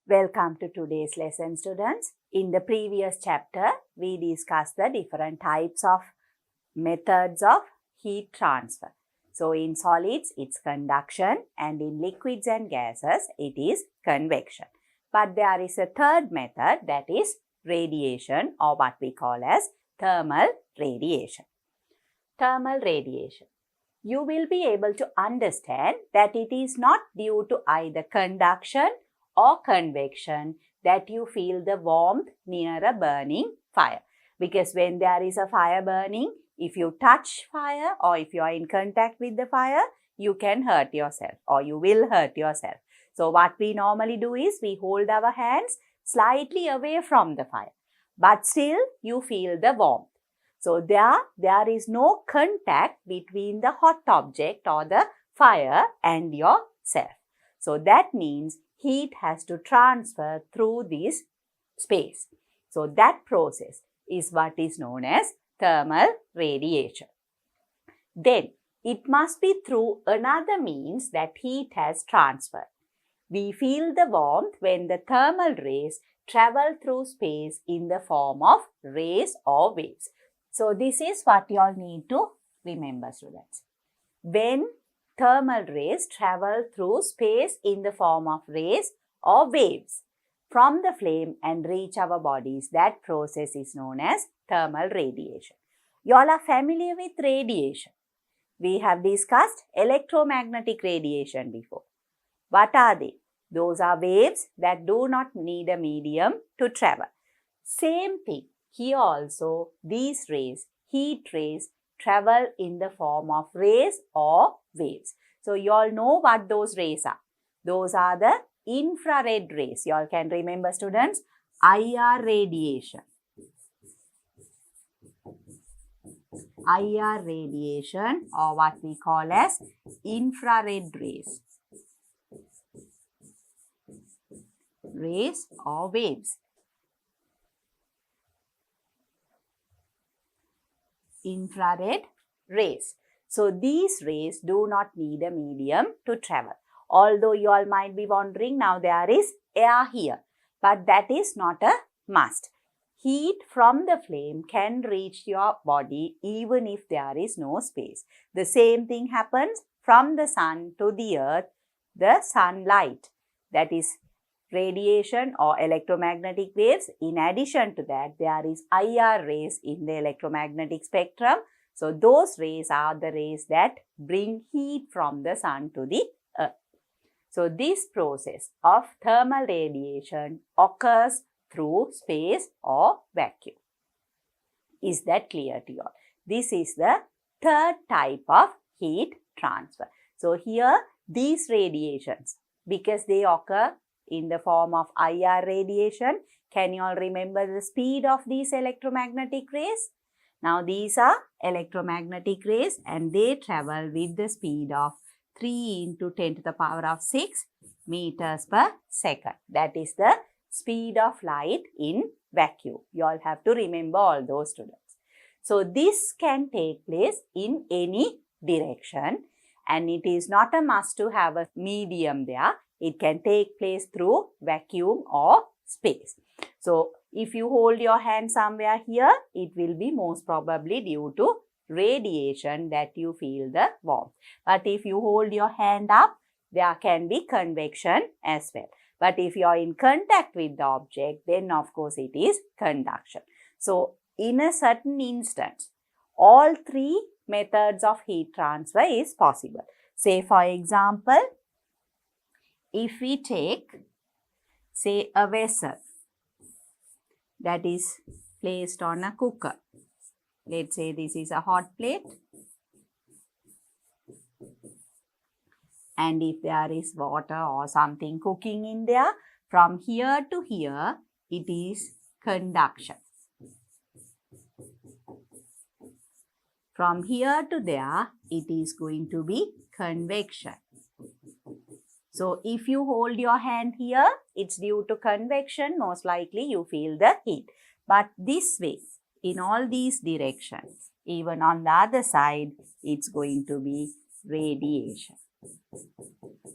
Welcome to today's lesson, students. In the previous chapter, we discussed the different types of methods of heat transfer. So, in solids, it's conduction, and in liquids and gases, it is convection. But there is a third method, that is radiation, or what we call as thermal radiation. Thermal radiation. You will be able to understand that it is not due to either conduction or convection that you feel the warmth near a burning fire. Because when there is a fire burning, if you touch fire or if you are in contact with the fire, you can hurt yourself or you will hurt yourself. So what we normally do is we hold our hands slightly away from the fire, but still you feel the warmth. So there is no contact between the hot object or the fire and yourself. So that means heat has to transfer through this space. So that process is what is known as thermal radiation. Then it must be through another means that heat has transferred. We feel the warmth when the thermal rays travel through space in the form of rays or waves. So this is what you all need to remember, students. When thermal rays travel through space in the form of rays or waves from the flame and reach our bodies, that process is known as thermal radiation. You all are familiar with radiation. We have discussed electromagnetic radiation before. What are they? Those are waves that do not need a medium to travel. Same thing. Here also, these rays, heat rays, travel in the form of rays or waves. So, you all know what those rays are. Those are the infrared rays. You all can remember, students, IR radiation. IR radiation, or what we call as infrared rays. Rays or waves. Infrared rays. So these rays do not need a medium to travel. Although you all might be wondering, now there is air here, but that is not a must. Heat from the flame can reach your body even if there is no space. The same thing happens from the sun to the earth, the sunlight, that is radiation or electromagnetic waves. In addition to that, there is IR rays in the electromagnetic spectrum. So those rays are the rays that bring heat from the sun to the earth. So this process of thermal radiation occurs through space or vacuum. Is that clear to you all? This is the third type of heat transfer. So here these radiations, because they occur in the form of IR radiation, can you all remember the speed of these electromagnetic rays? Now these are electromagnetic rays and they travel with the speed of 3 into 10 to the power of 6 meters per second. That is the speed of light in vacuum. You all have to remember all those, students. So this can take place in any direction and it is not a must to have a medium there. It can take place through vacuum or space. So if you hold your hand somewhere here, it will be most probably due to radiation that you feel the warmth. But if you hold your hand up, there can be convection as well. But if you are in contact with the object, then of course it is conduction. So in a certain instance, all three methods of heat transfer is possible. Say for example, if we take, say, a vessel that is placed on a cooker. Let's say this is a hot plate. And if there is water or something cooking in there, from here to here, it is conduction. From here to there, it is going to be convection. So if you hold your hand here, it's due to convection, most likely you feel the heat. But this way, in all these directions, even on the other side, it's going to be radiation.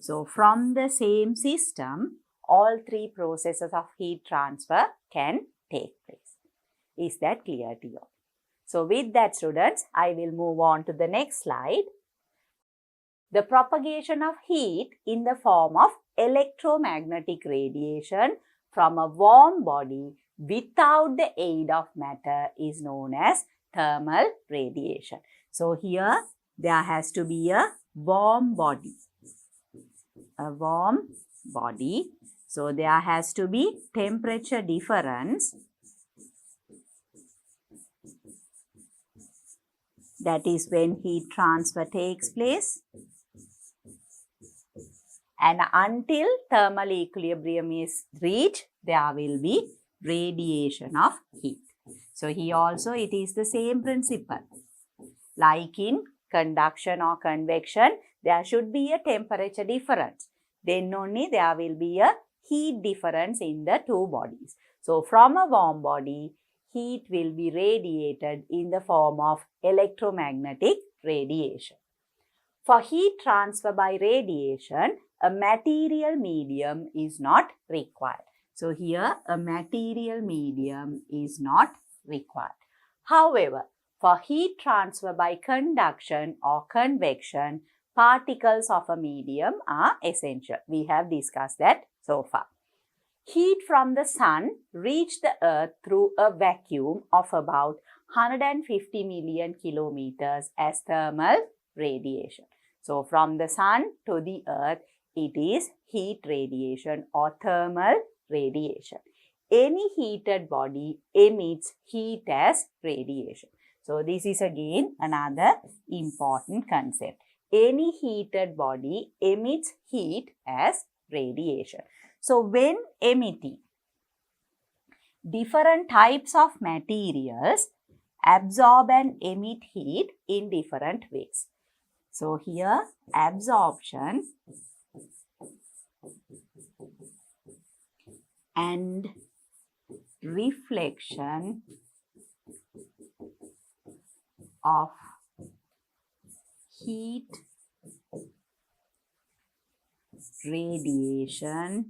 So from the same system, all three processes of heat transfer can take place. Is that clear to you? So with that, students, I will move on to the next slide. The propagation of heat in the form of electromagnetic radiation from a warm body without the aid of matter is known as thermal radiation. So here there has to be a warm body. A warm body. So there has to be temperature difference. That is when heat transfer takes place. And until thermal equilibrium is reached, there will be radiation of heat. So here also it is the same principle. Like in conduction or convection, there should be a temperature difference. Then only there will be a heat difference in the two bodies. So from a warm body, heat will be radiated in the form of electromagnetic radiation. For heat transfer by radiation, a material medium is not required. So here a material medium is not required. However, for heat transfer by conduction or convection, particles of a medium are essential. We have discussed that so far. Heat from the sun reached the earth through a vacuum of about 150 million kilometers as thermal radiation. So from the sun to the earth, it is heat radiation or thermal radiation. Any heated body emits heat as radiation. So this is again another important concept. Any heated body emits heat as radiation. So when emitting, different types of materials absorb and emit heat in different ways. So here absorption and reflection of heat radiation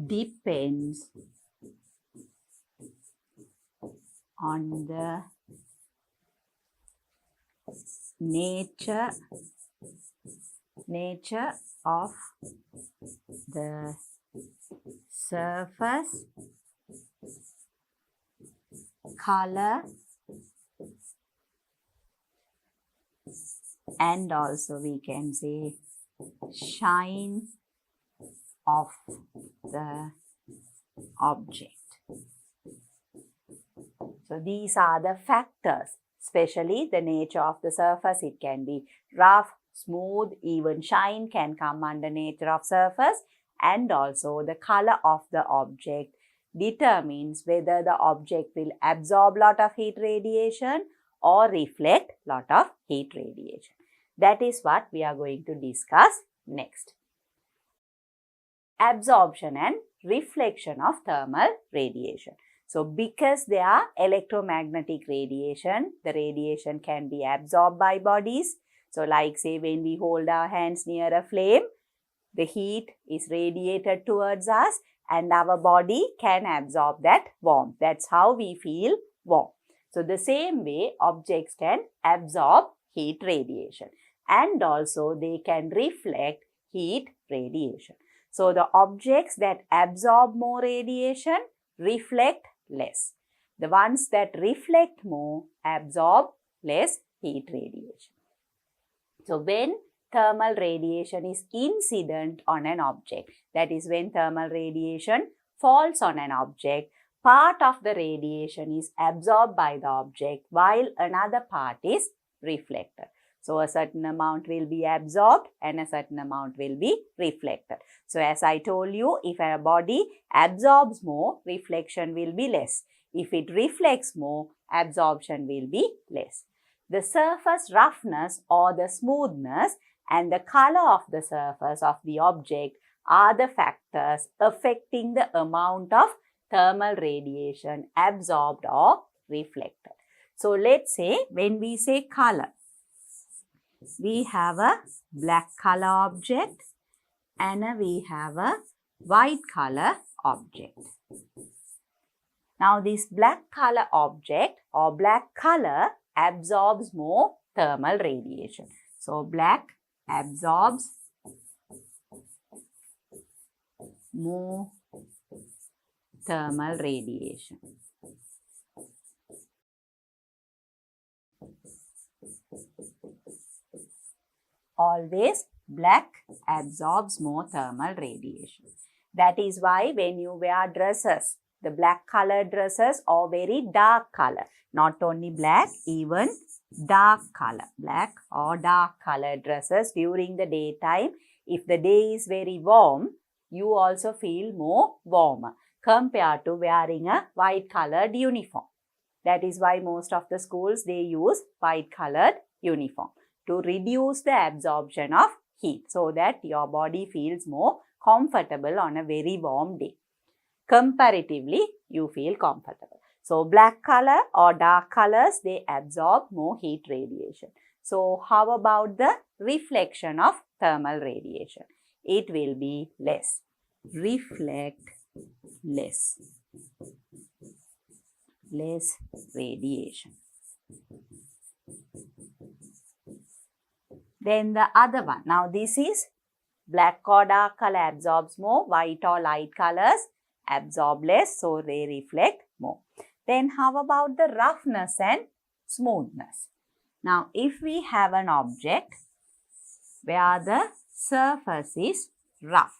depends on the nature of the surface, color, and also we can say shine of the object. So these are the factors, especially the nature of the surface. It can be rough, smooth, even shine can come under nature of surface, and also the color of the object determines whether the object will absorb lot of heat radiation or reflect lot of heat radiation. That is what we are going to discuss next. Absorption and reflection of thermal radiation. So because they are electromagnetic radiation, the radiation can be absorbed by bodies. So like say when we hold our hands near a flame, the heat is radiated towards us and our body can absorb that warmth. That's how we feel warm. So the same way objects can absorb heat radiation and also they can reflect heat radiation. So the objects that absorb more radiation reflect less. The ones that reflect more absorb less heat radiation. So when thermal radiation is incident on an object, that is when thermal radiation falls on an object, part of the radiation is absorbed by the object while another part is reflected. So a certain amount will be absorbed and a certain amount will be reflected. So as I told you, if a body absorbs more, reflection will be less. If it reflects more, absorption will be less. The surface roughness or the smoothness and the color of the surface of the object are the factors affecting the amount of thermal radiation absorbed or reflected. So let's say when we say color, we have a black color object and we have a white color object. Now this black color object or black color absorbs more thermal radiation. So black absorbs more thermal radiation. Always black absorbs more thermal radiation. That is why when you wear dresses, the black color dresses or very dark color, not only black, even dark color, black or dark color dresses during the daytime, if the day is very warm, you also feel more warmer compared to wearing a white colored uniform. That is why most of the schools, they use white colored uniform to reduce the absorption of heat so that your body feels more comfortable on a very warm day. Comparatively, you feel comfortable. So, black color or dark colors, they absorb more heat radiation. So, how about the reflection of thermal radiation? It will be less. Reflect less. Less radiation. Then the other one. Now, this is black or dark color absorbs more, white or light colors absorb less, so they reflect more. Then how about the roughness and smoothness? Now, if we have an object where the surface is rough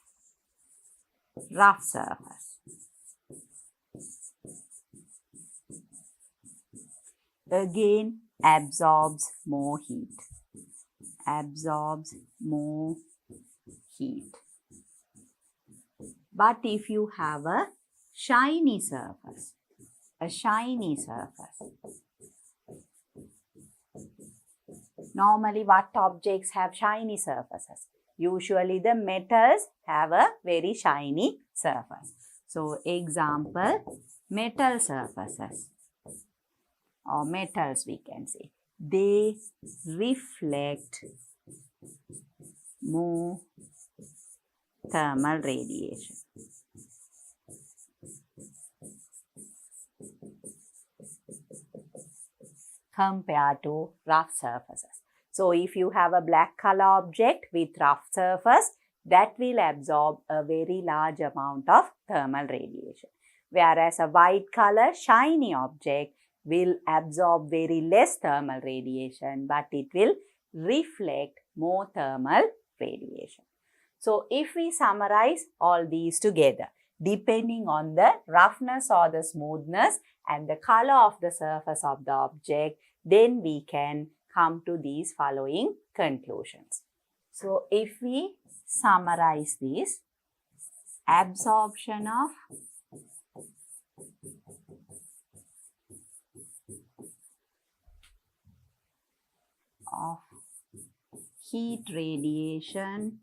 surface, again absorbs more heat. Absorbs more heat. But if you have a shiny surface, normally what objects have shiny surfaces? Usually the metals have a very shiny surface. So example, metal surfaces or metals we can say, they reflect more thermal radiation. Compared to rough surfaces. So, if you have a black color object with rough surface, that will absorb a very large amount of thermal radiation. Whereas a white color shiny object will absorb very less thermal radiation, but it will reflect more thermal radiation. So, if we summarize all these together, depending on the roughness or the smoothness and the color of the surface of the object, then we can come to these following conclusions. So, if we summarize this, absorption of heat radiation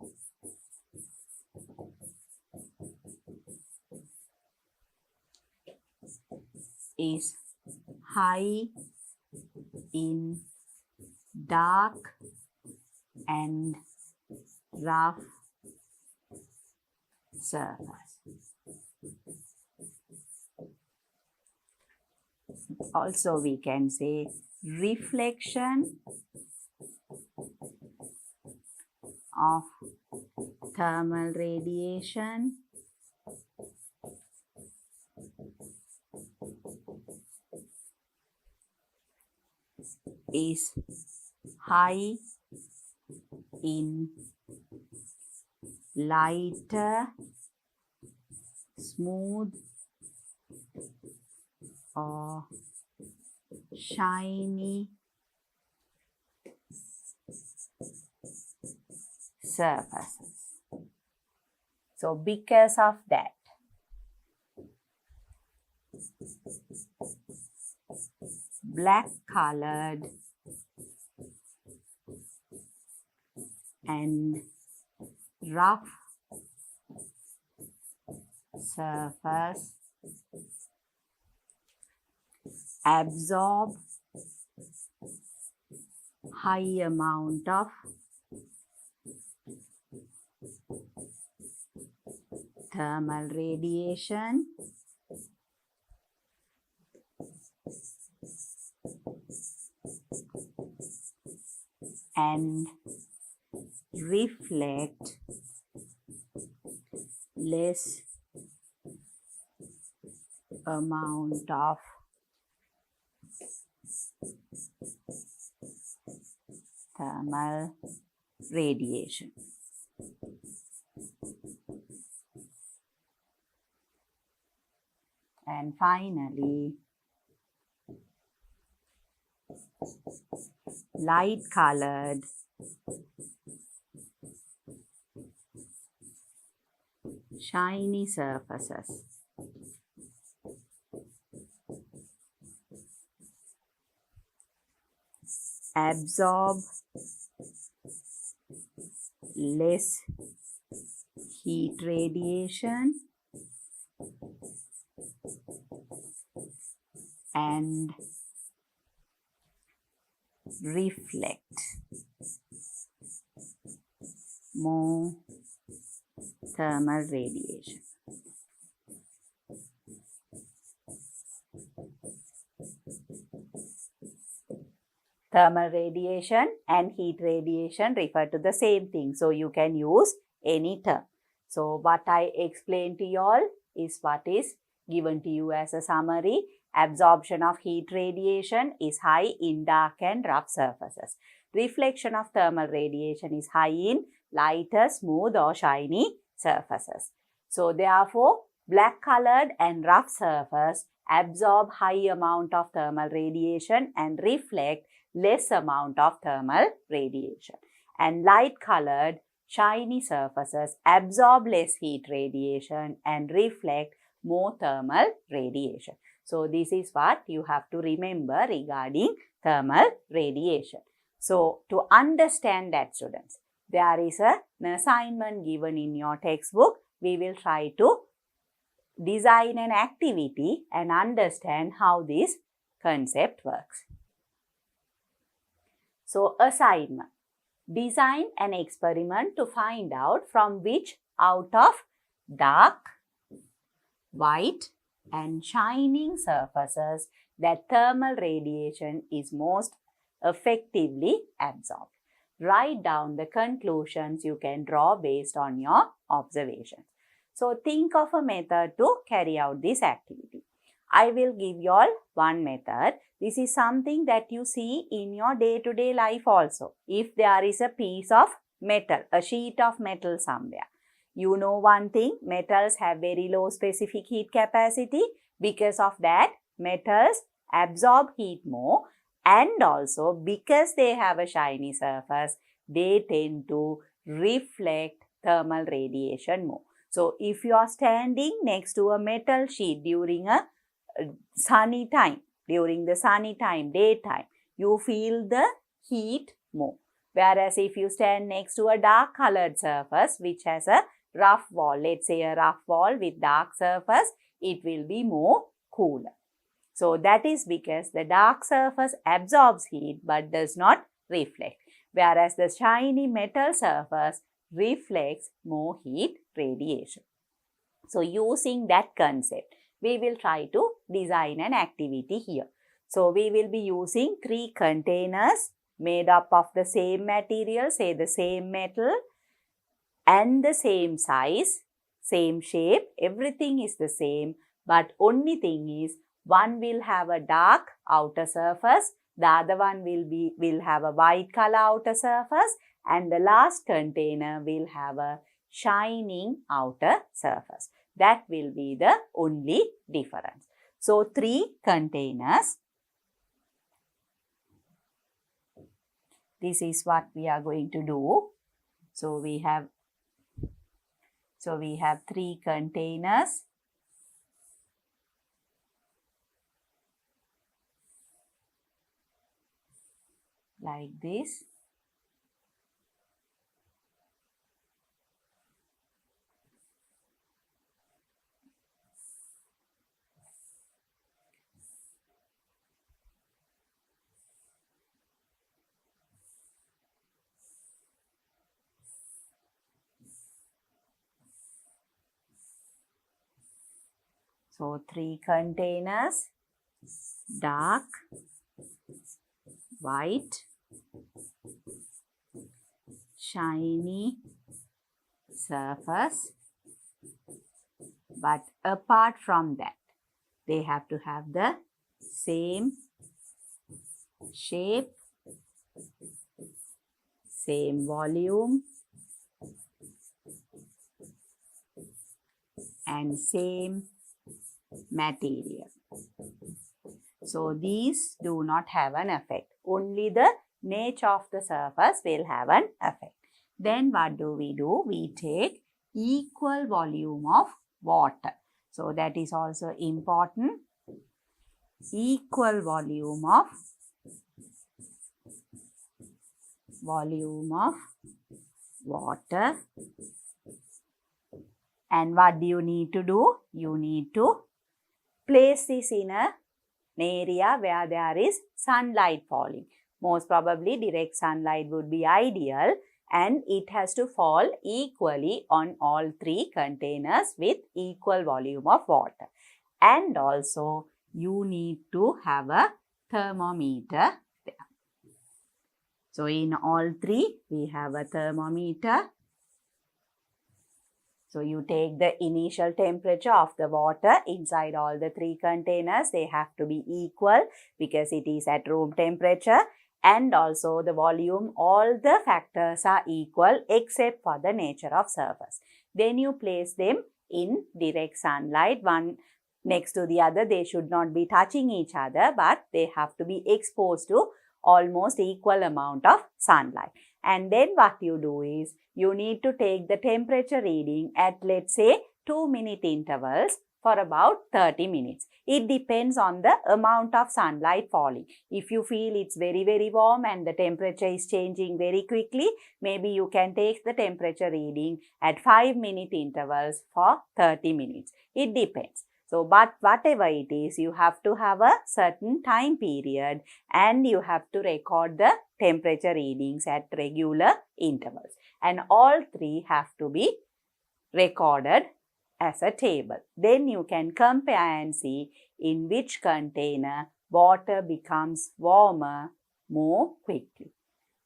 is high in dark and rough surface. Also we can say reflection of thermal radiation is high in lighter, smooth or shiny surfaces. So, because of that, black colored and rough surface absorb high amount of thermal radiation and reflect less amount of thermal radiation. And finally, light colored shiny surfaces absorb less heat radiation and reflect more thermal radiation. Thermal radiation and heat radiation refer to the same thing, so you can use any term. So what I explained to you all is what is given to you as a summary. Absorption of heat radiation is high in dark and rough surfaces. Reflection of thermal radiation is high in lighter, smooth or shiny surfaces. So therefore, black colored and rough surface absorb high amount of thermal radiation and reflect less amount of thermal radiation. And light colored shiny surfaces absorb less heat radiation and reflect more thermal radiation. So this is what you have to remember regarding thermal radiation. So to understand that, students, there is an assignment given in your textbook. We will try to design an activity and understand how this concept works. So assignment. Design an experiment to find out from which out of dark, white and shining surfaces that thermal radiation is most effectively absorbed. Write down the conclusions you can draw based on your observations. So think of a method to carry out this activity. I will give you all one method. This is something that you see in your day-to-day life also. If there is a piece of metal, a sheet of metal somewhere, you know one thing, metals have very low specific heat capacity. Because of that, metals absorb heat more, and also because they have a shiny surface, they tend to reflect thermal radiation more. So if you are standing next to a metal sheet during a sunny time, during the sunny time, daytime, you feel the heat more. Whereas if you stand next to a dark colored surface which has a rough wall, let's say a rough wall with dark surface, it will be more cooler. So that is because the dark surface absorbs heat but does not reflect, whereas the shiny metal surface reflects more heat radiation. So using that concept, we will try to design an activity here. So we will be using 3 containers made up of the same material, say the same metal and the same size, same shape, everything is the same, but only thing is one will have a dark outer surface, the other one will have a white color outer surface, and the last container will have a shining outer surface. That will be the only difference. So 3 containers. This is what we are going to do. So we have 3 containers. Like this. So 3 containers, dark, white, shiny surface. But apart from that, they have to have the same shape, same volume, and same material. So these do not have an effect. Only the nature of the surface will have an effect. Then what do? We take equal volume of water. So that is also important. Equal volume of water. And what do you need to do? You need to place this in an area where there is sunlight falling. Most probably direct sunlight would be ideal, and it has to fall equally on all 3 containers with equal volume of water. And also you need to have a thermometer there. So in all 3 we have a thermometer. So you take the initial temperature of the water inside all the 3 containers. They have to be equal because it is at room temperature. And also the volume, all the factors are equal except for the nature of surface. Then you place them in direct sunlight, one next to the other. They should not be touching each other, but they have to be exposed to almost equal amount of sunlight. And then what you do is, you need to take the temperature reading at, let's say, 2-minute intervals for about 30 minutes. It depends on the amount of sunlight falling. If you feel it's very, very warm and the temperature is changing very quickly, maybe you can take the temperature reading at 5-minute intervals for 30 minutes. It depends. So, but whatever it is, you have to have a certain time period and you have to record the temperature readings at regular intervals. And all 3 have to be recorded as a table. Then you can compare and see in which container water becomes warmer more quickly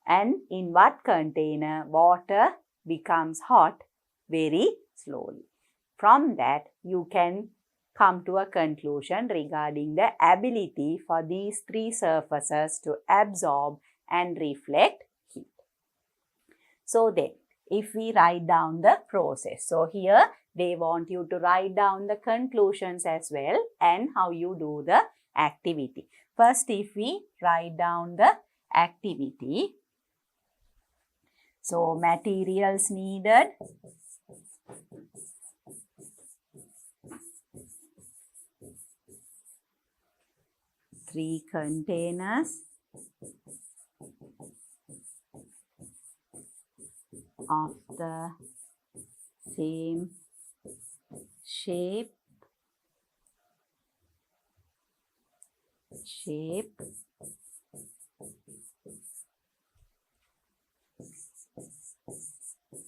and in what container water becomes hot very slowly. From that, you can come to a conclusion regarding the ability for these 3 surfaces to absorb and reflect heat. So then, if we write down the process. So here, they want you to write down the conclusions as well and how you do the activity. First, if we write down the activity. So, materials needed. Three containers of the same shape,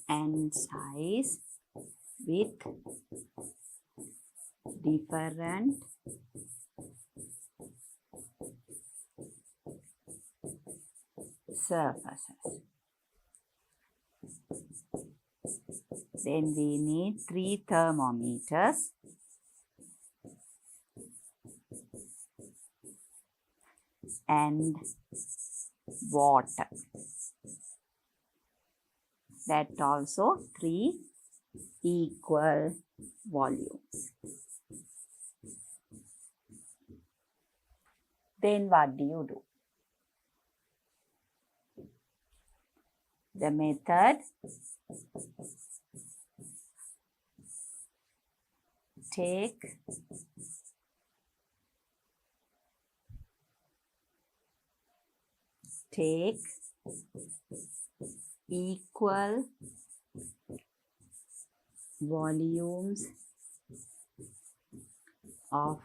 and size with different surfaces. Then we need 3 thermometers and water. That also 3 equal volumes. Then what do you do? The method take equal volumes of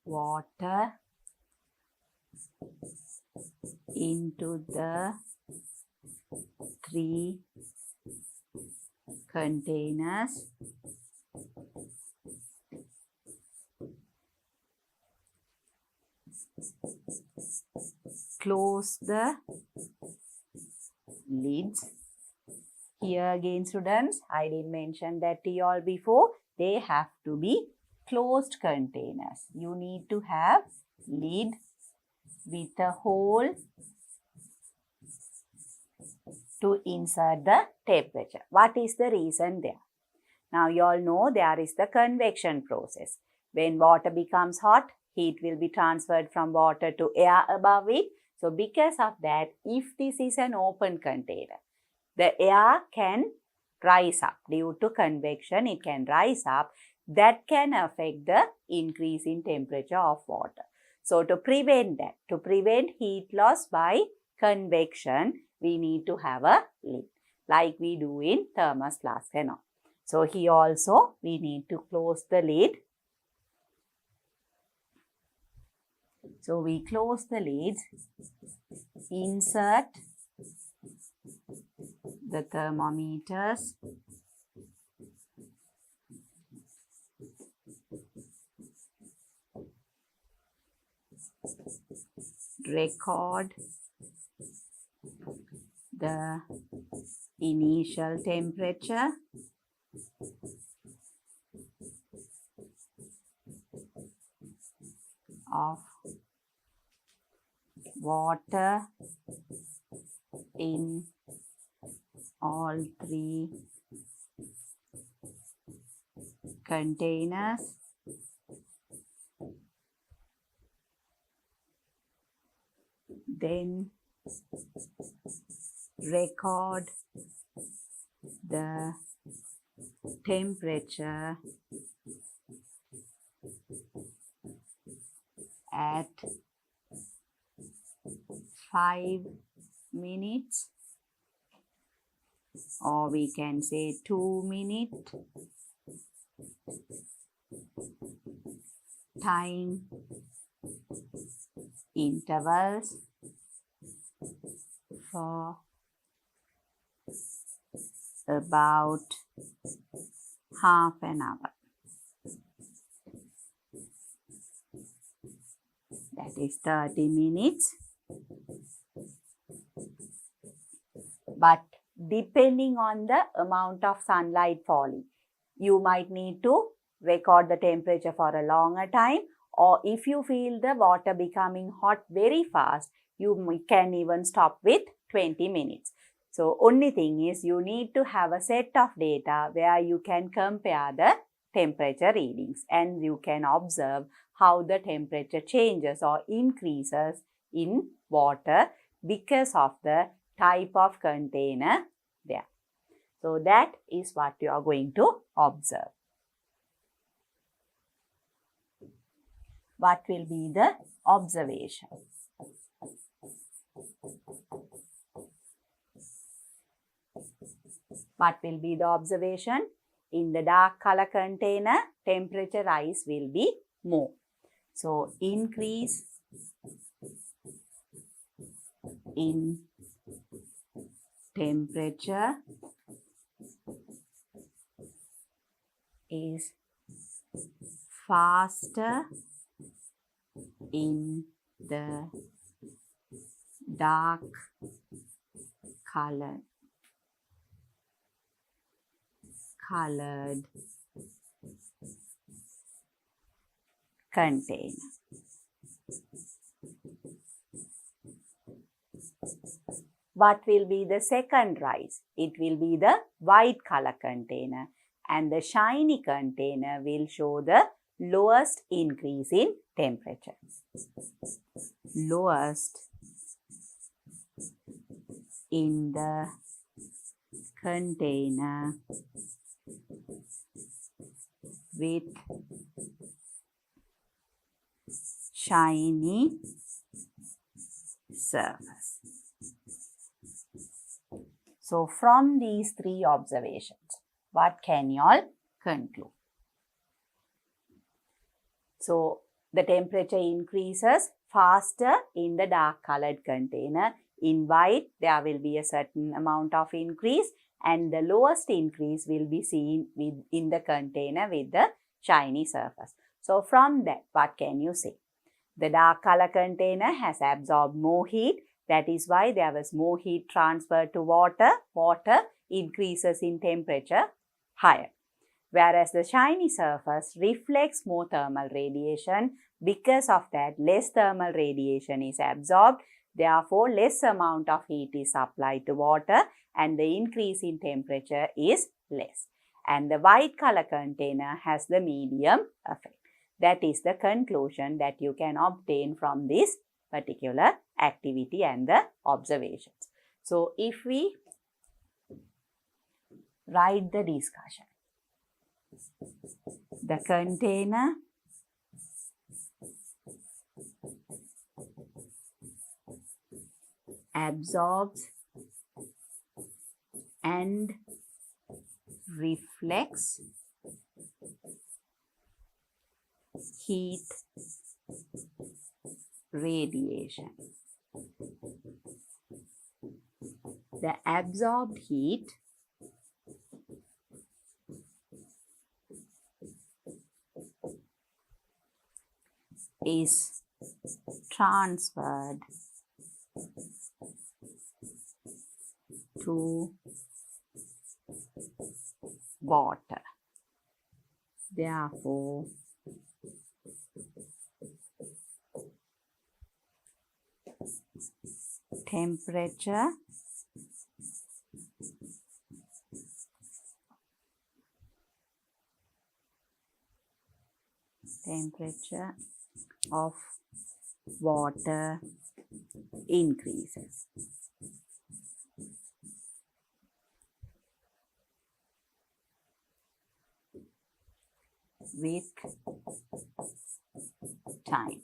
water into the 3 containers close the lids. Here again students, I did mention that to you all before, they have to be closed containers. You need to have lid with a hole to insert the temperature. What is the reason there? Now you all know there is the convection process. When water becomes hot, heat will be transferred from water to air above it. So because of that, if this is an open container, the air can rise up. Due to convection, it can rise up. That can affect the increase in temperature of water. So to prevent that, to prevent heat loss by convection, we need to have a lid like we do in thermos flask and all. So here also we need to close the lid. So we close the lid, insert the thermometers, record the initial temperature, of water in all three containers. Then record the temperature at 5 minutes, or we can say 2-minute time intervals for about half an hour. That is 30 minutes. But depending on the amount of sunlight falling, you might need to record the temperature for a longer time, or if you feel the water becoming hot very fast, you can even stop with 20 minutes. So only thing is you need to have a set of data where you can compare the temperature readings and you can observe how the temperature changes or increases in water because of the type of container there. So that is what you are going to observe. What will be the observation? What will be the observation? In the dark color container, temperature rise will be more. So, increase in temperature is faster in the dark colored container. What will be the second rise? It will be the white color container, and the shiny container will show the lowest increase in temperature. Lowest in the container with shiny surface. So from these three observations, what can you all conclude? So the temperature increases faster in the dark colored container. In white, there will be a certain amount of increase, and the lowest increase will be seen in the container with the shiny surface. So from that, what can you say? The dark color container has absorbed more heat. That is why there was more heat transferred to water. Water increases in temperature higher. Whereas the shiny surface reflects more thermal radiation. Because of that, less thermal radiation is absorbed. Therefore, less amount of heat is applied to water and the increase in temperature is less. And the white color container has the medium effect. That is the conclusion that you can obtain from this particular activity and the observations. So, if we write the discussion, the container absorbs and reflects heat radiation. The absorbed heat is transferred to water. Therefore, temperature of water increases. With time.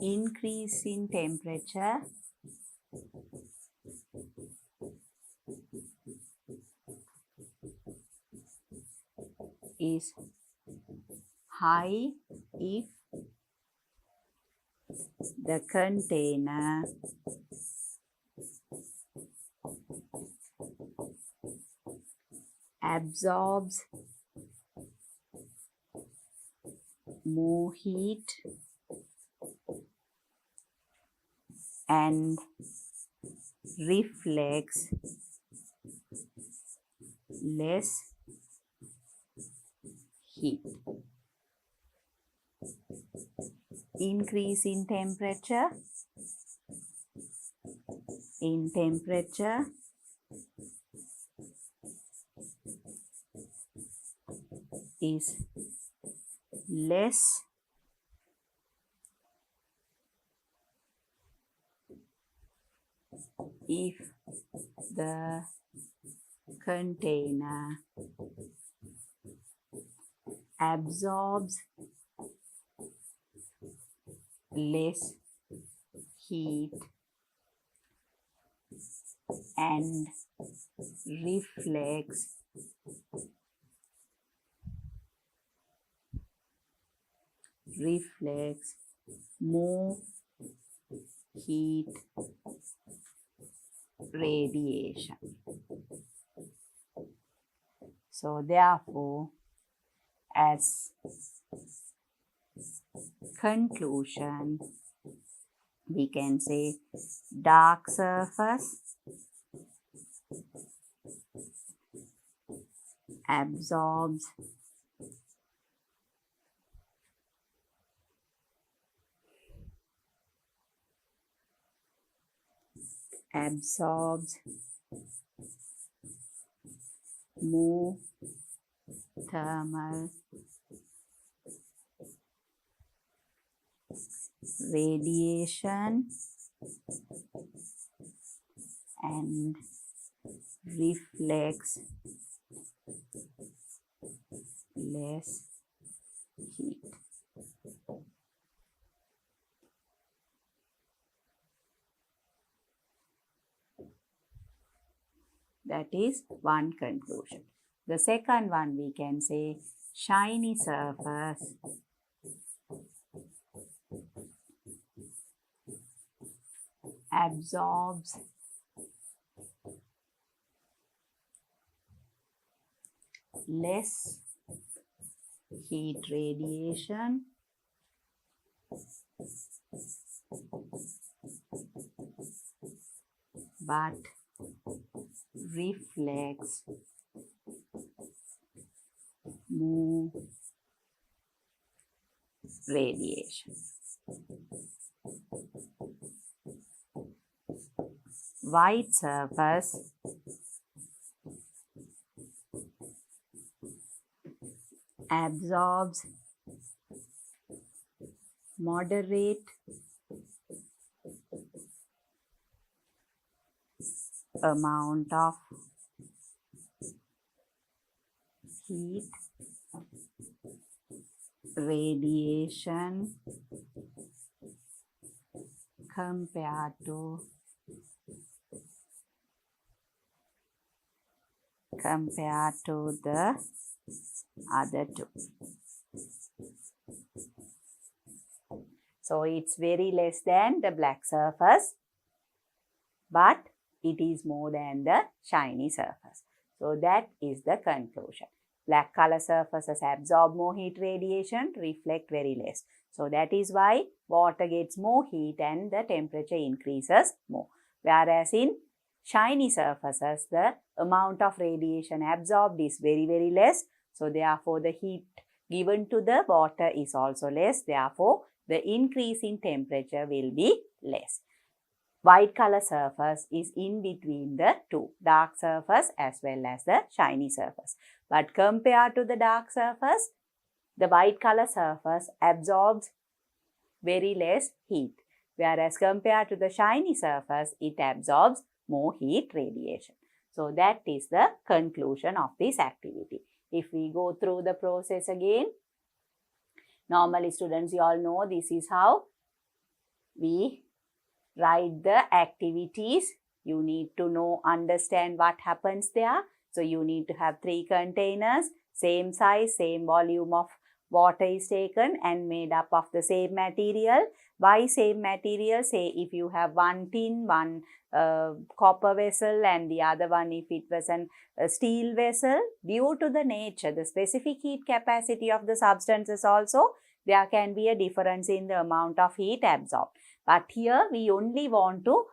Increase in temperature is high if the container absorbs more heat and reflects less heat. Increase in temperature is less if the container absorbs less heat and reflects more heat radiation. So therefore, as conclusion, we can say dark surface absorbs more thermal radiation and reflects less heat. That is one conclusion. The second one we can say shiny surface absorbs less heat radiation but reflects more radiation. White surface absorbs moderate amount of heat radiation compared to the other two. So it's very less than the black surface, but it is more than the shiny surface. So that is the conclusion. Black color surfaces absorb more heat radiation, reflect very less. So that is why water gets more heat and the temperature increases more. Whereas in shiny surfaces, the amount of radiation absorbed is very, very less. So therefore, the heat given to the water is also less. Therefore, the increase in temperature will be less. White color surface is in between the two, dark surface as well as the shiny surface. But compared to the dark surface, the white color surface absorbs very less heat. Whereas compared to the shiny surface, it absorbs more heat radiation. So that is the conclusion of this activity. If we go through the process again, normally students, you all know this is how we write the activities. You need to understand what happens there. So you need to have 3 containers, same size, same volume of water is taken and made up of the same material. Why same material? Say if you have one tin, one copper vessel and the other one if it was a steel vessel, due to the nature, the specific heat capacity of the substances also, there can be a difference in the amount of heat absorbed. But here we only want to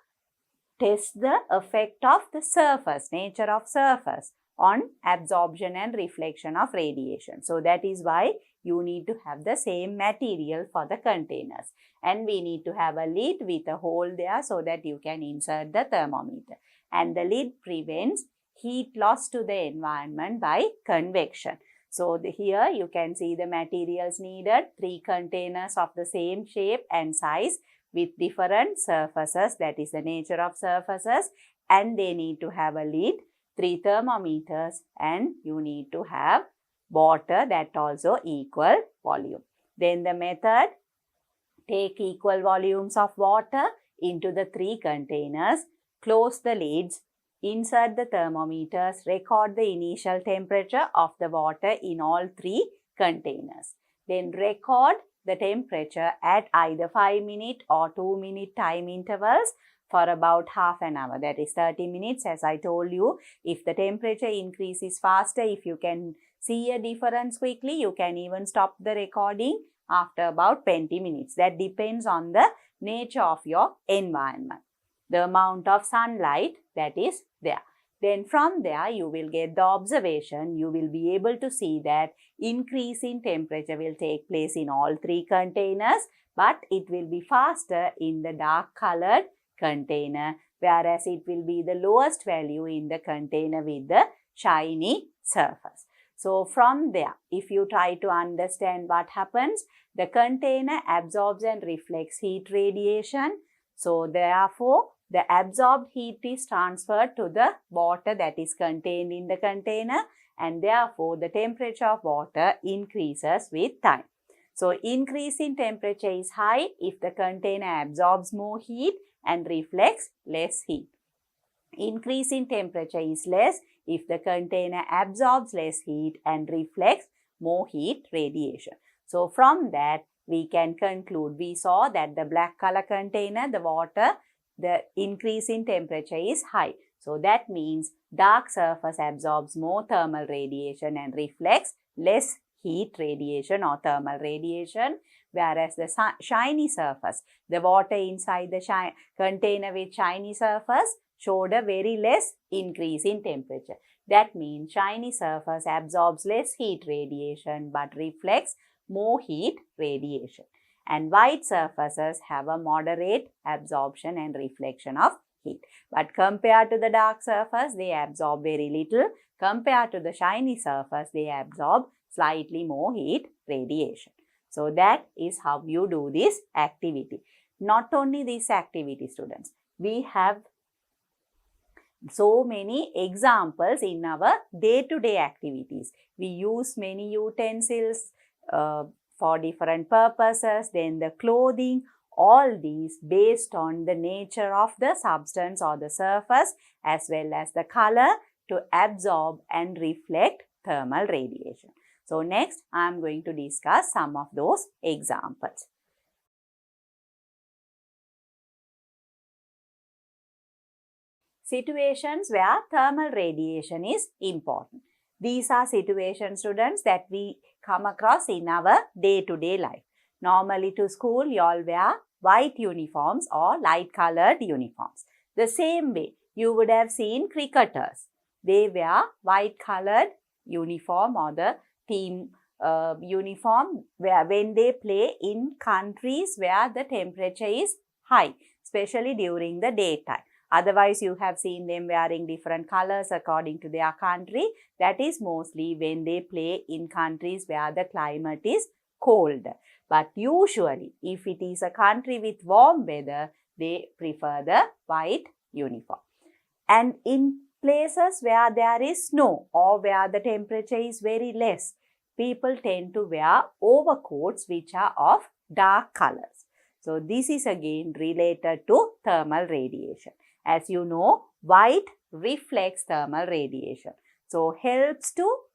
test the effect of the surface, nature of surface on absorption and reflection of radiation. So that is why you need to have the same material for the containers. And we need to have a lid with a hole there so that you can insert the thermometer. And the lid prevents heat loss to the environment by convection. So here you can see the materials needed, 3 containers of the same shape and size with different surfaces, that is the nature of surfaces, and they need to have a lid, 3 thermometers, and you need to have water that also equal volume. Then the method, take equal volumes of water into the 3 containers, close the lids, insert the thermometers, record the initial temperature of the water in all 3 containers. Then record the temperature at either 5-minute or 2-minute time intervals for about half an hour, that is 30 minutes. As I told you, if the temperature increases faster, if you can see a difference quickly, you can even stop the recording after about 20 minutes. That depends on the nature of your environment, the amount of sunlight that is there. Then from there, you will get the observation. You will be able to see that increase in temperature will take place in all 3 containers, but it will be faster in the dark colored container, whereas it will be the lowest value in the container with the shiny surface. So from there, if you try to understand what happens, the container absorbs and reflects heat radiation. So therefore, the absorbed heat is transferred to the water that is contained in the container, and therefore the temperature of water increases with time. So increase in temperature is high if the container absorbs more heat and reflects less heat. Increase in temperature is less if the container absorbs less heat and reflects more heat radiation. So from that, we can conclude, we saw that the black color container, the water, the increase in temperature is high. So that means dark surface absorbs more thermal radiation and reflects less heat radiation or thermal radiation, whereas the shiny surface, the water inside the container with shiny surface showed a very less increase in temperature. That means shiny surface absorbs less heat radiation but reflects more heat radiation. And white surfaces have a moderate absorption and reflection of heat. But compared to the dark surface, they absorb very little. Compared to the shiny surface, they absorb slightly more heat radiation. So that is how you do this activity. Not only this activity, students, we have so many examples in our day-to-day activities. We use many utensils for different purposes, then the clothing, all these based on the nature of the substance or the surface as well as the color to absorb and reflect thermal radiation. So next, I am going to discuss some of those examples. Situations where thermal radiation is important. These are situations, students, that we come across in our day-to-day life. Normally to school, you all wear white uniforms or light-colored uniforms. The same way, you would have seen cricketers. They wear white-colored uniform or the team uniform when they play in countries where the temperature is high, especially during the daytime. Otherwise, you have seen them wearing different colors according to their country. That is mostly when they play in countries where the climate is cold. But usually, if it is a country with warm weather, they prefer the white uniform. And in places where there is snow or where the temperature is very less, people tend to wear overcoats which are of dark colors. So, this is again related to thermal radiation. As you know, white reflects thermal radiation. So, helps to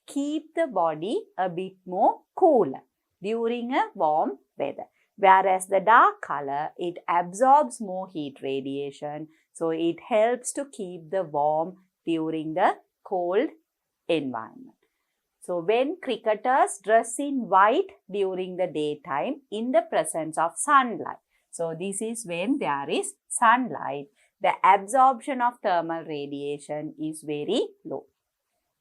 keep the body a bit more cooler during a warm weather. Whereas the dark color, it absorbs more heat radiation. So, it helps to keep the warm during the cold environment. So, when cricketers dress in white during the daytime in the presence of sunlight. So, this is when there is sunlight. The absorption of thermal radiation is very low.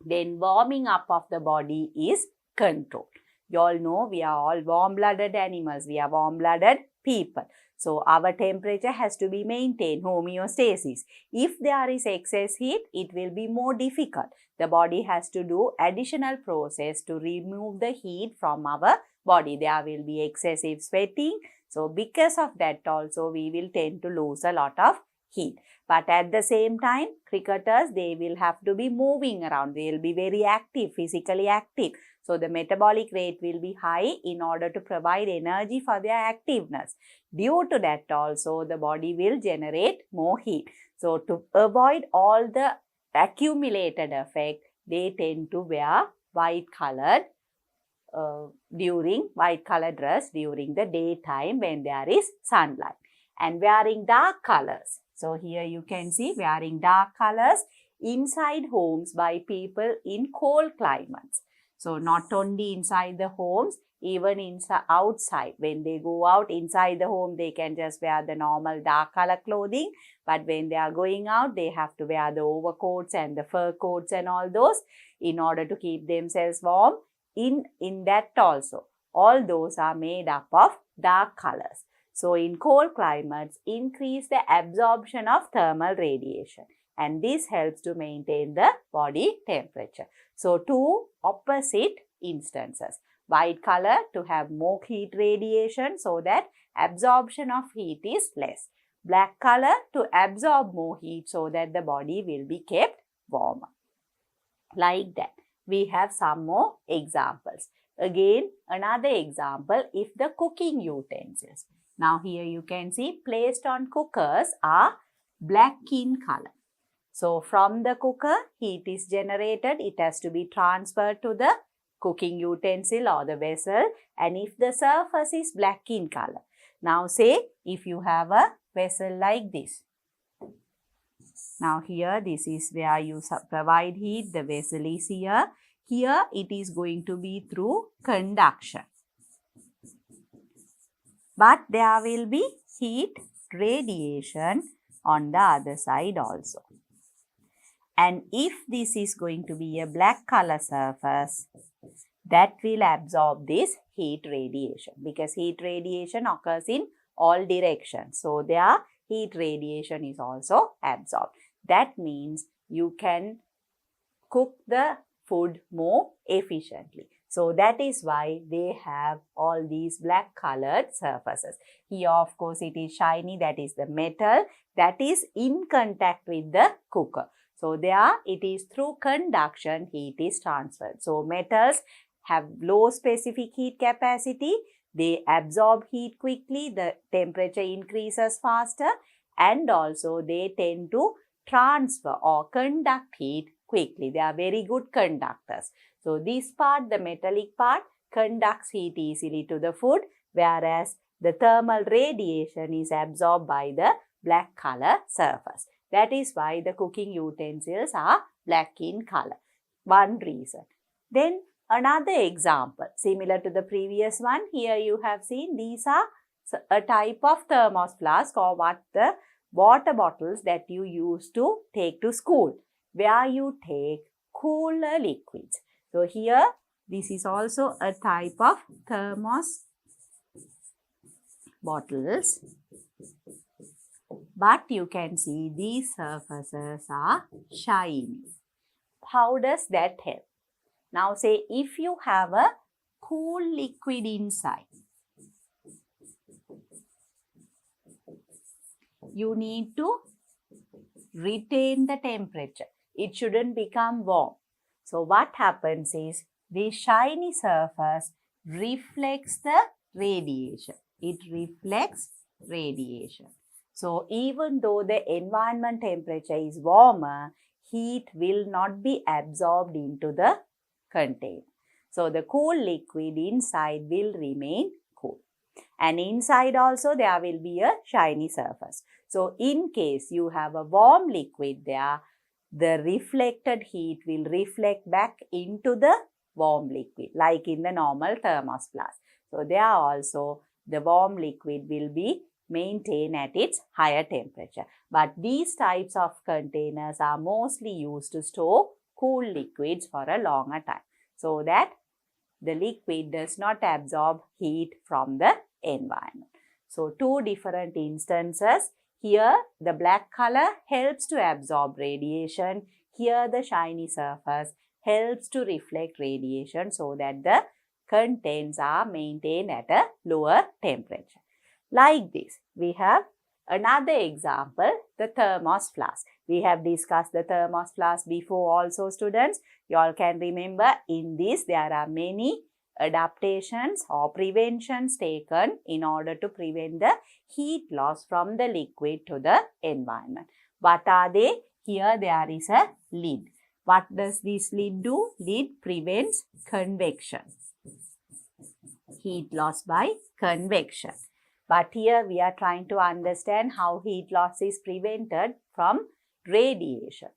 Then warming up of the body is controlled. You all know we are all warm-blooded animals. We are warm-blooded people. So, our temperature has to be maintained, homeostasis. If there is excess heat, it will be more difficult. The body has to do additional process to remove the heat from our body. There will be excessive sweating. So, because of that also, we will tend to lose a lot of heat. But at the same time, cricketers, they will have to be moving around. They will be very active, physically active. So, the metabolic rate will be high in order to provide energy for their activeness. Due to that also, the body will generate more heat. So, to avoid all the accumulated effect, they tend to wear white-colored dress during the daytime when there is sunlight. And wearing dark colors. So, here you can see wearing dark colors inside homes by people in cold climates. So, not only inside the homes, even outside. When they go out inside the home, they can just wear the normal dark color clothing. But when they are going out, they have to wear the overcoats and the fur coats and all those in order to keep themselves warm. In that also, all those are made up of dark colors. So, in cold climates, increase the absorption of thermal radiation, and this helps to maintain the body temperature. So, two opposite instances. White color to have more heat radiation so that absorption of heat is less. Black color to absorb more heat so that the body will be kept warmer. Like that. We have some more examples. Again, another example, if the cooking utensils. Now, here you can see placed on cookers are black in color. So, from the cooker, heat is generated. It has to be transferred to the cooking utensil or the vessel. And if the surface is black in color. Now, say if you have a vessel like this. Now, here this is where you provide heat. The vessel is here. Here it is going to be through conduction. But there will be heat radiation on the other side also. And if this is going to be a black color surface, that will absorb this heat radiation, because heat radiation occurs in all directions. So, their heat radiation is also absorbed. That means you can cook the food more efficiently. So, that is why they have all these black colored surfaces. Here, of course, it is shiny, that is the metal that is in contact with the cooker. So, there it is through conduction heat is transferred. So, metals have low specific heat capacity. They absorb heat quickly, the temperature increases faster, and also they tend to transfer or conduct heat quickly. They are very good conductors. So, this part, the metallic part, conducts heat easily to the food, whereas the thermal radiation is absorbed by the black color surface. That is why the cooking utensils are black in color. One reason. Then another example, similar to the previous one, here you have seen these are a type of thermos flask, or what the water bottles that you use to take to school, where you take cooler liquids. So, here this is also a type of thermos bottles, but you can see these surfaces are shiny. How does that help? Now, say if you have a cool liquid inside, you need to retain the temperature. It shouldn't become warm. So, what happens is the shiny surface reflects the radiation. It reflects radiation. So, even though the environment temperature is warmer, heat will not be absorbed into the container. So, the cool liquid inside will remain cool. And inside also there will be a shiny surface. So, in case you have a warm liquid there, the reflected heat will reflect back into the warm liquid, like in the normal thermos flask. So, there also the warm liquid will be maintained at its higher temperature. But these types of containers are mostly used to store cool liquids for a longer time, so that the liquid does not absorb heat from the environment. So, two different instances. Here, the black color helps to absorb radiation. Here, the shiny surface helps to reflect radiation, so that the contents are maintained at a lower temperature. Like this, we have another example, the thermos flask. We have discussed the thermos flask before also, students. You all can remember, in this there are many adaptations or preventions taken in order to prevent the heat loss from the liquid to the environment. What are they? Here there is a lid. What does this lid do? Lid prevents convection. Heat loss by convection. But here we are trying to understand how heat loss is prevented from radiation,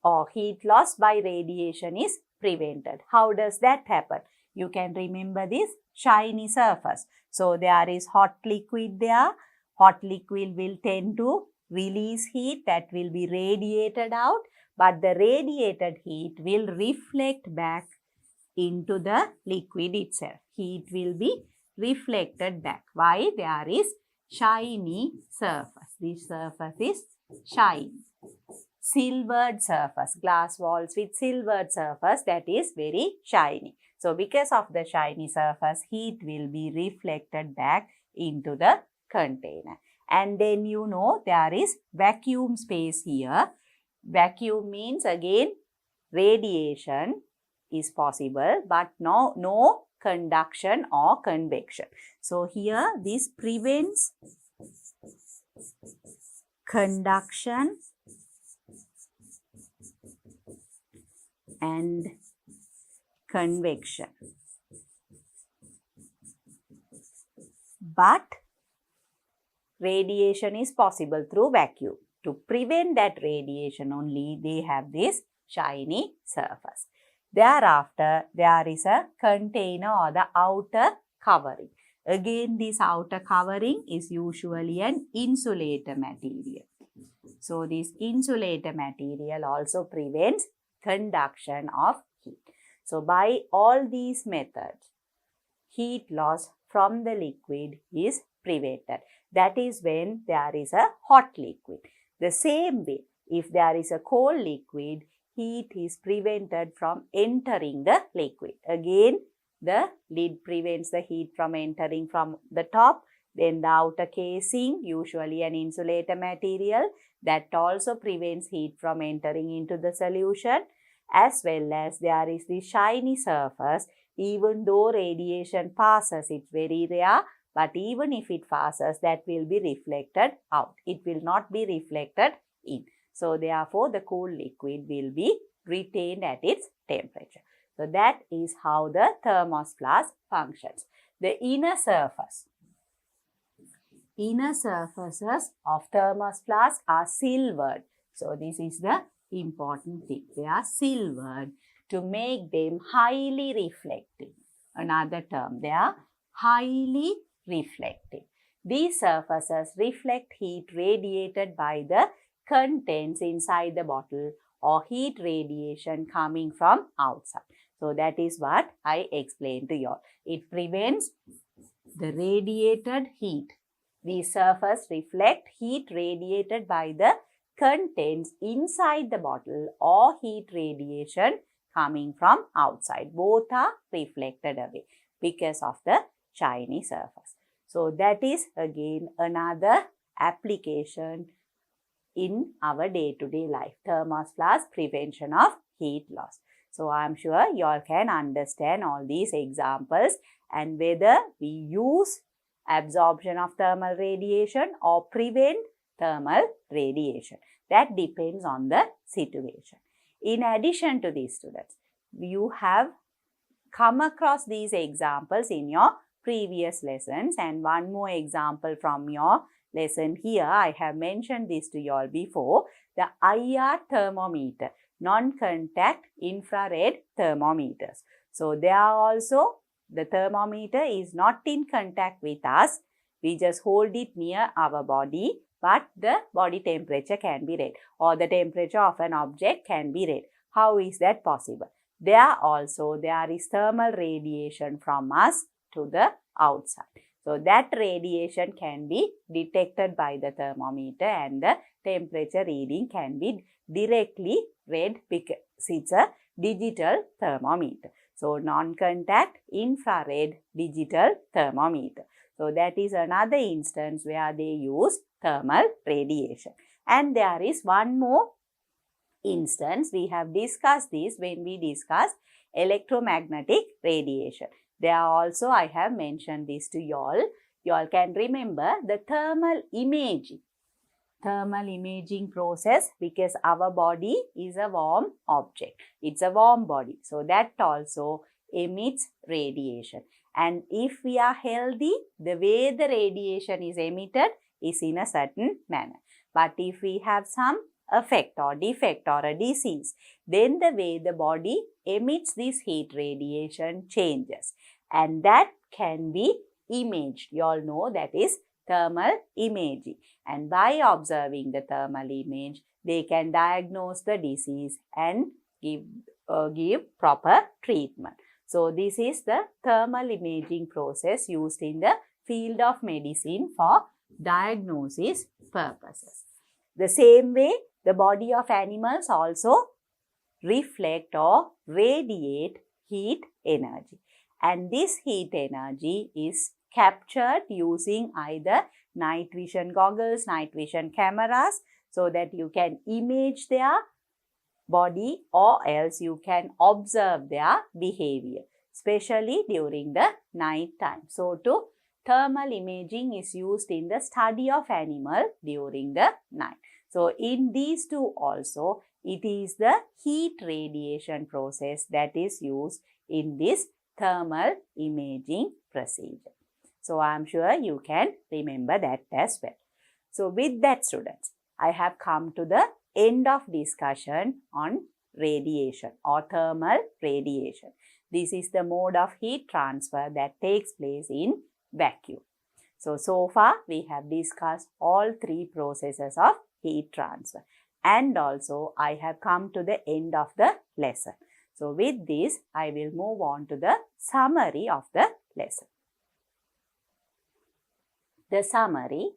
or heat loss by radiation is prevented. How does that happen? You can remember this shiny surface. So, there is hot liquid there. Hot liquid will tend to release heat that will be radiated out, but the radiated heat will reflect back into the liquid itself. Heat will be reflected back. Why? There is shiny surface. This surface is shiny. Silvered surface, glass walls with silvered surface, that is very shiny. So, because of the shiny surface, heat will be reflected back into the container. And then you know there is vacuum space here. Vacuum means again radiation is possible, but no conduction or convection. So, here this prevents conduction and convection. But radiation is possible through vacuum. To prevent that radiation only, they have this shiny surface. Thereafter, there is a container or the outer covering. Again, this outer covering is usually an insulator material. So this insulator material also prevents conduction of heat. So by all these methods, heat loss from the liquid is prevented. That is when there is a hot liquid. The same way, if there is a cold liquid, heat is prevented from entering the liquid. Again, the lid prevents the heat from entering from the top. Then the outer casing, usually an insulator material, that also prevents heat from entering into the solution. As well as there is the shiny surface. Even though radiation passes, it's very rare, but even if it passes, that will be reflected out. It will not be reflected in. So therefore, the cool liquid will be retained at its temperature. So that is how the thermos flask functions. The inner surfaces of thermos flask are silvered. So this is the important thing. They are silvered to make them highly reflective. Another term, they are highly reflective. These surfaces reflect heat radiated by the contents inside the bottle or heat radiation coming from outside. So that is what I explained to you all. It prevents the radiated heat. These surfaces reflect heat radiated by the contents inside the bottle or heat radiation coming from outside. Both are reflected away because of the shiny surface. So that is again another application in our day-to-day life. Thermos flask prevention of heat loss. So I am sure you all can understand all these examples and whether we use absorption of thermal radiation or prevent thermal radiation. That depends on the situation. In addition to these, students, you have come across these examples in your previous lessons, and one more example from your lesson here. I have mentioned this to you all before. The IR thermometer, non-contact infrared thermometers. So they are also, the thermometer is not in contact with us. We just hold it near our body, but the body temperature can be read or the temperature of an object can be read. How is that possible? There is thermal radiation from us to the outside. So that radiation can be detected by the thermometer and the temperature reading can be directly read because it's a digital thermometer. So non-contact infrared digital thermometer. So that is another instance where they use thermal radiation. And there is one more instance. We have discussed this when we discussed electromagnetic radiation. There also I have mentioned this to you all. You all can remember the thermal imaging process because our body is a warm object. It's a warm body. So that also emits radiation. And if we are healthy, the way the radiation is emitted is in a certain manner. But if we have some effect or defect or a disease, then the way the body emits this heat radiation changes. And that can be imaged. You all know that is thermal imaging. And by observing the thermal image, they can diagnose the disease and give proper treatment. So this is the thermal imaging process used in the field of medicine for diagnosis purposes. The same way, the body of animals also reflect or radiate heat energy. And this heat energy is captured using either night vision goggles, night vision cameras, so that you can image their body or else you can observe their behavior, especially during the night time. So thermal imaging is used in the study of animal during the night. So in these two also, it is the heat radiation process that is used in this thermal imaging procedure. So I am sure you can remember that as well. So with that, students, I have come to the end of discussion on radiation or thermal radiation. This is the mode of heat transfer that takes place in vacuum. So far we have discussed all three processes of heat transfer. And also I have come to the end of the lesson. So with this, I will move on to the summary of the lesson. The summary: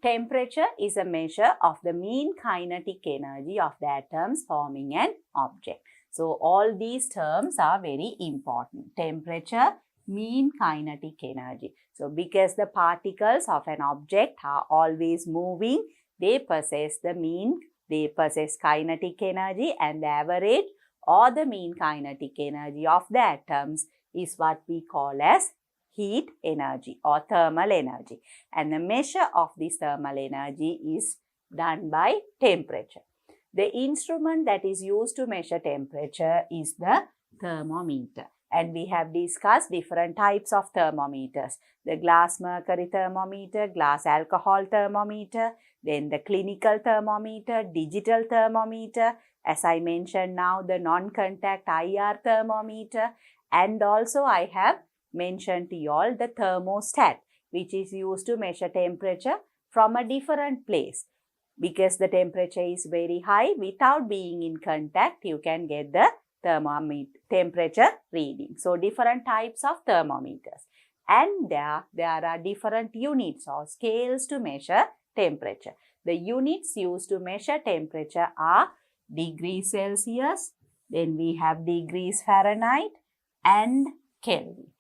temperature is a measure of the mean kinetic energy of the atoms forming an object. So all these terms are very important. Temperature, mean kinetic energy. So because the particles of an object are always moving, they possess kinetic energy, and the average or the mean kinetic energy of the atoms is what we call as heat energy or thermal energy. And the measure of this thermal energy is done by temperature. The instrument that is used to measure temperature is the thermometer. And we have discussed different types of thermometers. The glass mercury thermometer, glass alcohol thermometer, then the clinical thermometer, digital thermometer, as I mentioned now, the non-contact IR thermometer, and also I have mentioned to you all the thermostat, which is used to measure temperature from a different place. Because the temperature is very high, without being in contact, you can get the temperature reading. So different types of thermometers. And there are different units or scales to measure temperature. The units used to measure temperature are degrees Celsius, then we have degrees Fahrenheit and Kelvin.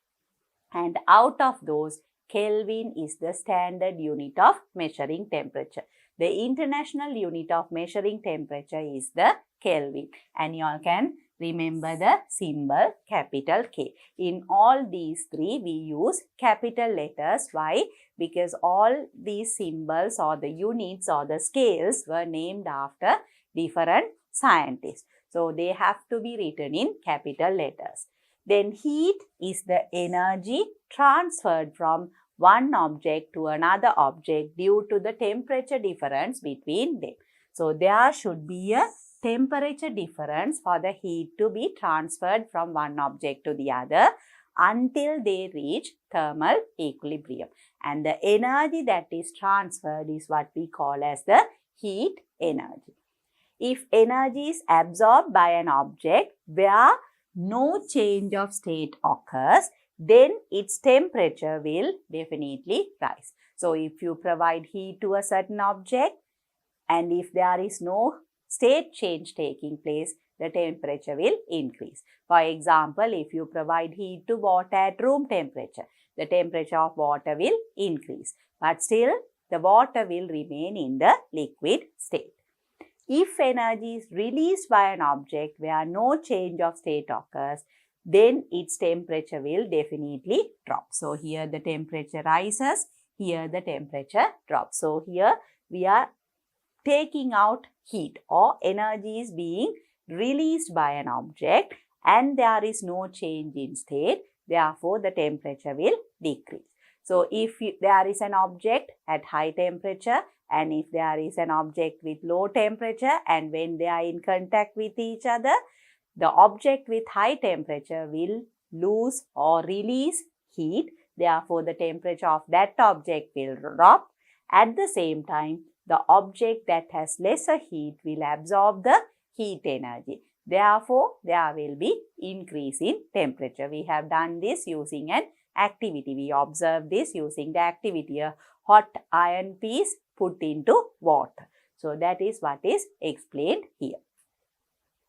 And out of those, Kelvin is the standard unit of measuring temperature. The international unit of measuring temperature is the Kelvin. And you all can remember the symbol capital K. In all these three, we use capital letters. Why? Because all these symbols or the units or the scales were named after different scientists. So they have to be written in capital letters. Then heat is the energy transferred from one object to another object due to the temperature difference between them. So there should be a temperature difference for the heat to be transferred from one object to the other until they reach thermal equilibrium. And the energy that is transferred is what we call as the heat energy. If energy is absorbed by an object where no change of state occurs, then its temperature will definitely rise. So if you provide heat to a certain object and if there is no state change taking place, the temperature will increase. For example, if you provide heat to water at room temperature, the temperature of water will increase, but still the water will remain in the liquid state. If energy is released by an object where no change of state occurs, then its temperature will definitely drop. So here the temperature rises, here the temperature drops. So here we are taking out heat or energy is being released by an object and there is no change in state, therefore the temperature will decrease. So if there is an object at high temperature and if there is an object with low temperature and when they are in contact with each other, the object with high temperature will lose or release heat. Therefore, the temperature of that object will drop. At the same time, the object that has lesser heat will absorb the heat energy. Therefore, there will be increase in temperature. We have done this using an activity. We observe this using the activity, a hot iron piece put into water. So that is what is explained here.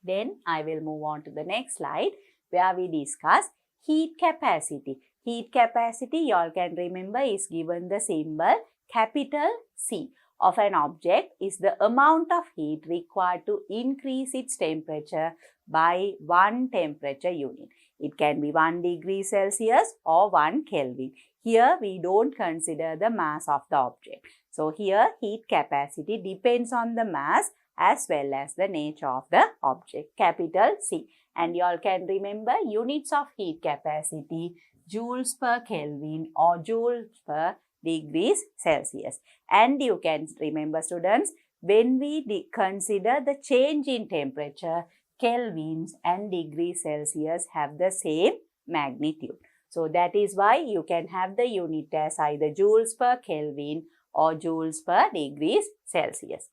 Then I will move on to the next slide where we discuss heat capacity. Heat capacity, you all can remember, is given the symbol capital C of an object is the amount of heat required to increase its temperature by 1 temperature unit. It can be 1 degree Celsius or 1 Kelvin. Here we don't consider the mass of the object. So here heat capacity depends on the mass as well as the nature of the object, capital C. And you all can remember units of heat capacity, joules per Kelvin or joules per degrees Celsius. And you can remember, students, when we consider the change in temperature, kelvins and degrees Celsius have the same magnitude. So that is why you can have the unit as either joules per Kelvin or joules per degrees Celsius.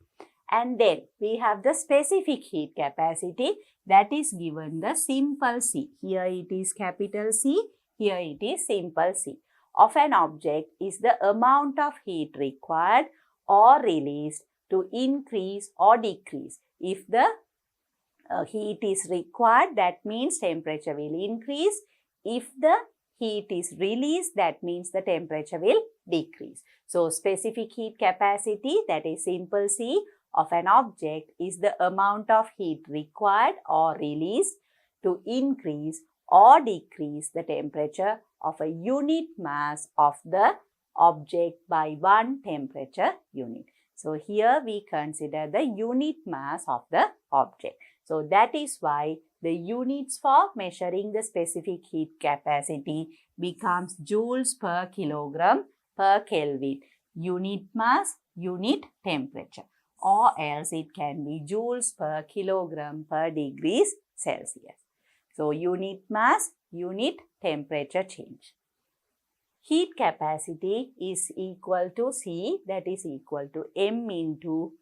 And then we have the specific heat capacity, that is given the simple C. Here it is capital C, here it is simple c. Of an object is the amount of heat required or released to increase or decrease. If the heat is required, that means temperature will increase. If the heat is released, that means the temperature will decrease. So, specific heat capacity, that is simple C, of an object is the amount of heat required or released to increase or decrease the temperature of a unit mass of the object by 1 temperature unit. So, here we consider the unit mass of the object. So, that is why the units for measuring the specific heat capacity becomes joules per kilogram per Kelvin. Unit mass, unit temperature. Or else it can be joules per kilogram per degrees Celsius. So, unit mass, unit temperature change. Heat capacity is equal to C, that is equal to M into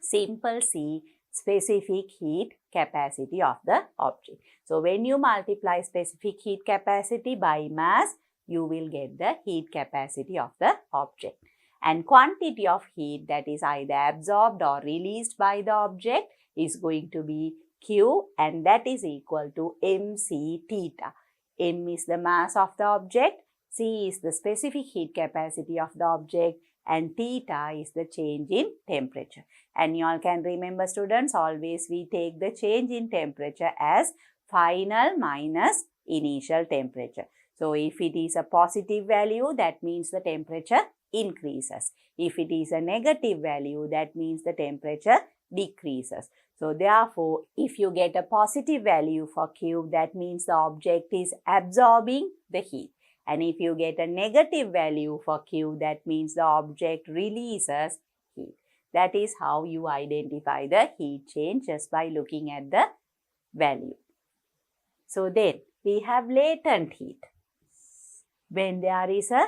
simple C, specific heat capacity of the object. So, when you multiply specific heat capacity by mass, you will get the heat capacity of the object. And quantity of heat that is either absorbed or released by the object is going to be Q, and that is equal to mc theta. M is the mass of the object, C is the specific heat capacity of the object, and theta is the change in temperature. And you all can remember, students, always we take the change in temperature as final minus initial temperature. So, if it is a positive value, that means the temperature increases. If it is a negative value, that means the temperature decreases. So, therefore, if you get a positive value for Q, that means the object is absorbing the heat. And if you get a negative value for Q, that means the object releases heat. That is how you identify the heat change, just by looking at the value. So, then we have latent heat. When there is a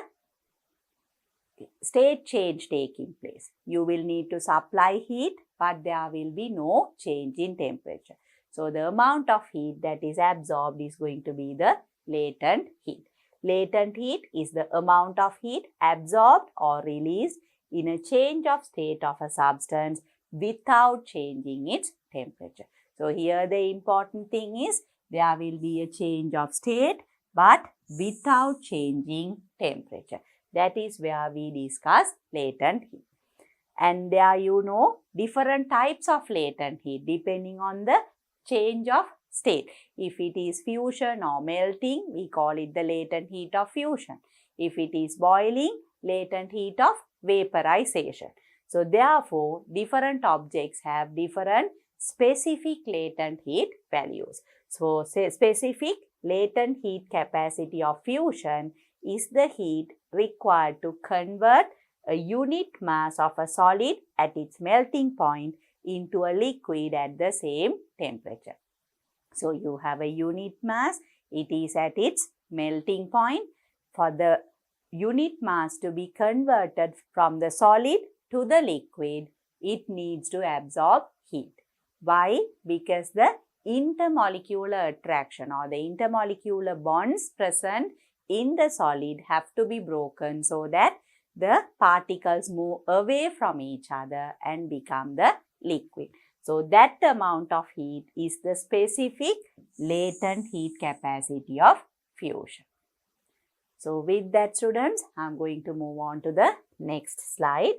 state change taking place, you will need to supply heat, but there will be no change in temperature. So, the amount of heat that is absorbed is going to be the latent heat. Latent heat is the amount of heat absorbed or released in a change of state of a substance without changing its temperature. So, here the important thing is there will be a change of state, but without changing temperature. That is where we discuss latent heat. And there you know different types of latent heat depending on the change of state. If it is fusion or melting, we call it the latent heat of fusion. If it is boiling, latent heat of vaporization. So, therefore, different objects have different specific latent heat values. So, specific latent heat capacity of fusion is the heat required to convert a unit mass of a solid at its melting point into a liquid at the same temperature. So, you have a unit mass, it is at its melting point. For the unit mass to be converted from the solid to the liquid, it needs to absorb heat. Why? Because the intermolecular attraction or the intermolecular bonds present in the solid have to be broken so that the particles move away from each other and become the liquid. So, that amount of heat is the specific latent heat capacity of fusion. So, with that, students, I am going to move on to the next slide.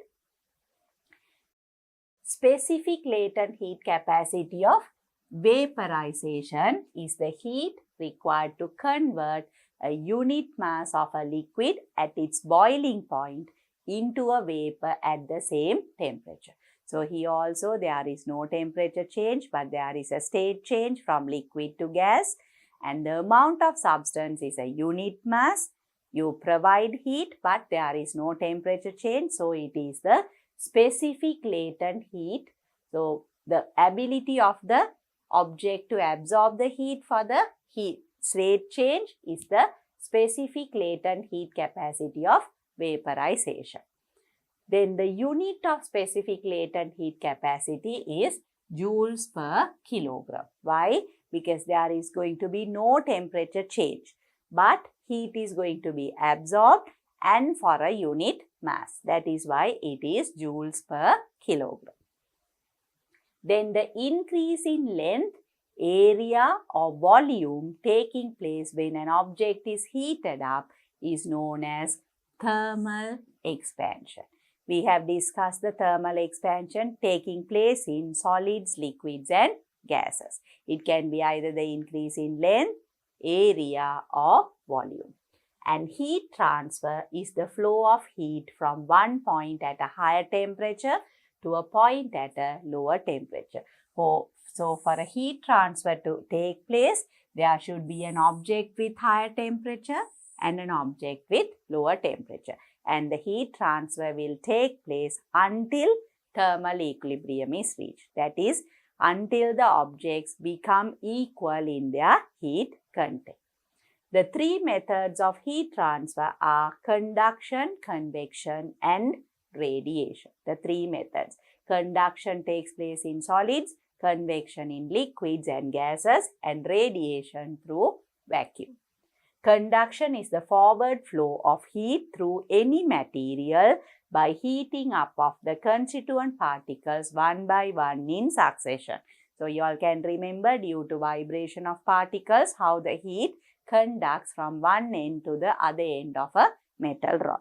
Specific latent heat capacity of vaporization is the heat required to convert a unit mass of a liquid at its boiling point into a vapor at the same temperature. So, here also there is no temperature change, but there is a state change from liquid to gas, and the amount of substance is a unit mass. You provide heat, but there is no temperature change, so it is the specific latent heat. So, the ability of the object to absorb the heat for the heat state change is the specific latent heat capacity of vaporization. Then the unit of specific latent heat capacity is joules per kilogram. Why? Because there is going to be no temperature change, but heat is going to be absorbed and for a unit mass. That is why it is joules per kilogram. Then the increase in length, area or volume taking place when an object is heated up is known as thermal expansion. We have discussed the thermal expansion taking place in solids, liquids and gases. It can be either the increase in length, area or volume. And heat transfer is the flow of heat from one point at a higher temperature to a point at a lower temperature. So for a heat transfer to take place, there should be an object with higher temperature and an object with lower temperature. And the heat transfer will take place until thermal equilibrium is reached. That is, until the objects become equal in their heat content. The three methods of heat transfer are conduction, convection and radiation. The three methods. Conduction takes place in solids, convection in liquids and gases, and radiation through vacuum. Conduction is the forward flow of heat through any material by heating up of the constituent particles one by one in succession. So, you all can remember due to vibration of particles how the heat conducts from one end to the other end of a metal rod.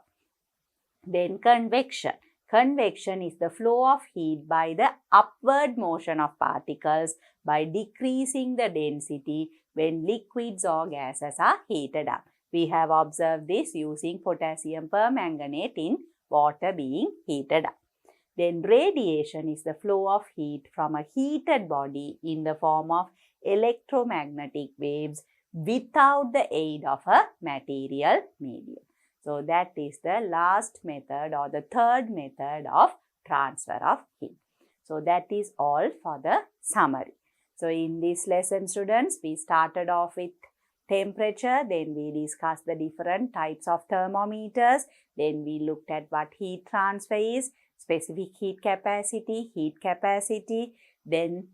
Then convection. Convection is the flow of heat by the upward motion of particles by decreasing the density when liquids or gases are heated up. We have observed this using potassium permanganate in water being heated up. Then radiation is the flow of heat from a heated body in the form of electromagnetic waves without the aid of a material medium. So that is the last method or the third method of transfer of heat. So that is all for the summary. So in this lesson, students, we started off with temperature, then we discussed the different types of thermometers, then we looked at what heat transfer is, specific heat capacity, then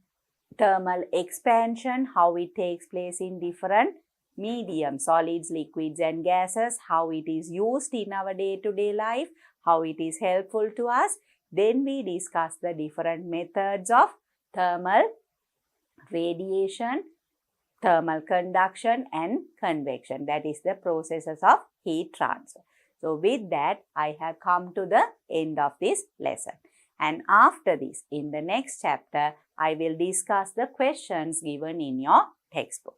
thermal expansion, how it takes place in different medium, solids, liquids and gases, how it is used in our day-to-day life, how it is helpful to us. Then we discuss the different methods of thermal radiation, thermal conduction and convection. That is the processes of heat transfer. So with that, I have come to the end of this lesson. And after this, in the next chapter, I will discuss the questions given in your textbook.